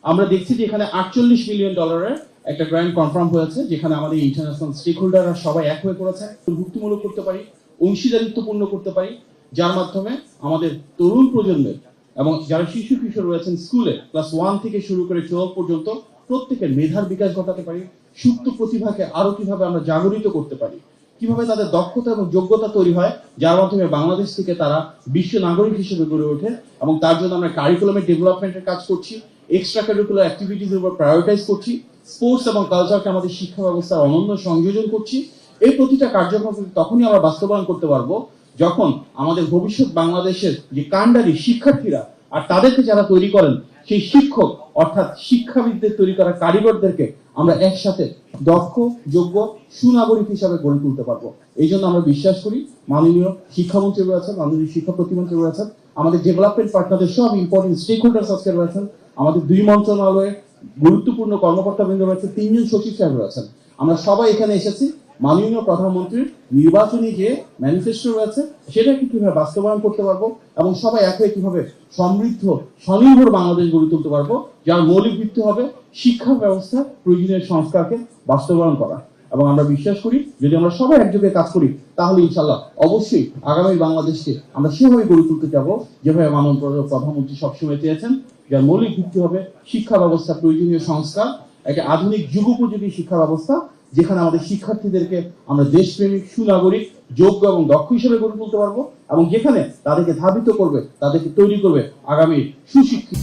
আমরা দেখছি যে এখানে $48 মিলিয়ন একটা গ্র্যান্ট কনফার্ম হয়েছে, যেখানে আমাদের ইন্টারন্যাশনাল স্টেক হোল্ডাররা সবাই এক হয়ে করেছে। ভুক্তিমূলক করতে পারি, অংশীদারিত্বপূর্ণ করতে পারি, যার মাধ্যমে আমাদের তরুণ প্রজন্মের এবং যারা শিশু কিশোর রয়েছেন স্কুলে ক্লাস 1 থেকে শুরু করে 12 পর্যন্ত প্রত্যেকের মেধার বিকাশ ঘটাতে পারি, সুপ্ত প্রতিভাকে আরো কিভাবে আমরা জাগরিত করতে পারি, কিভাবে তাদের দক্ষতা এবং যোগ্যতা তৈরি হয়, যার মাধ্যমে বাংলাদেশ থেকে তারা বিশ্ব নাগরিক হিসেবে গড়ে ওঠে। এবং তার জন্য আমরা কারিকুলামের ডেভেলপমেন্টের কাজ করছি, এক্সট্রা কারিকুলার অ্যাক্টিভিটিজ উপর প্রায়োরিটাইজ করছি, স্পোর্টস এবং কালচারকে আমাদের শিক্ষা ব্যবস্থার অনন্য সংযোজন করছি। এই প্রতিটা কার্যক্রম তখনই আমরা বাস্তবায়ন করতে পারবো যখন আমাদের ভবিষ্যৎ বাংলাদেশের যে কাণ্ডারি শিক্ষার্থীরা আর তাদেরকে যারা তৈরি করেন সেই শিক্ষক অর্থাৎ শিক্ষাবিদদের তৈরি করা কারিগরদেরকে আমরা একসাথে দক্ষ, যোগ্য, সুনাগরিক হিসাবে গড়ে তুলতে পারবো। এই জন্য আমরা বিশ্বাস করি মাননীয় শিক্ষামন্ত্রী রয়েছেন, মাননীয় শিক্ষা প্রতিমন্ত্রী রয়েছেন, আমাদের ডেভেলপমেন্ট পার্টনারদের সব ইম্পর্টেন্ট স্টেক হোল্ডার্স আজকে রয়েছেন, আমাদের 2 মন্ত্রণালয়ে গুরুত্বপূর্ণ কর্মকর্তাবৃন্দ রয়েছে, 3 জন সচিব সাহেব রয়েছেন। আমরা সবাই এখানে এসেছি মাননীয় প্রধানমন্ত্রীর নির্বাচনী যে ম্যানিফেস্টো রয়েছে সেটাকে কিভাবে বাস্তবায়ন করতে পারবো এবং সবাই এক হয়ে কিভাবে সমৃদ্ধ স্বনির্ভর বাংলাদেশ গড়ে তুলতে পারবো, যার মৌলিক ভিত্তি হবে শিক্ষা ব্যবস্থা প্রয়োজনীয় সংস্কারকে বাস্তবায়ন করা। এবং আমরা বিশ্বাস করি যদি আমরা সবাই একযোগে কাজ করি তাহলে ইনশাল্লাহ অবশ্যই আগামী বাংলাদেশকে আমরা সেভাবে গড়ে তুলতে যাবো যেভাবে মাননীয় প্রধানমন্ত্রী সবসময় চেয়েছেন, যার মৌলিক ভিত্তি হবে শিক্ষা ব্যবস্থা প্রয়োজনীয় সংস্কার, একটা আধুনিক যুগোপযোগী শিক্ষা ব্যবস্থা যেখানে আমাদের শিক্ষার্থীদেরকে আমরা দেশপ্রেমিক, সুনাগরিক, যোগ্য এবং দক্ষ হিসেবে গড়ে তুলতে পারবো এবং যেখানে তাদেরকে ধাবিত করবে, তাদেরকে তৈরি করবে আগামী সুশিক্ষিত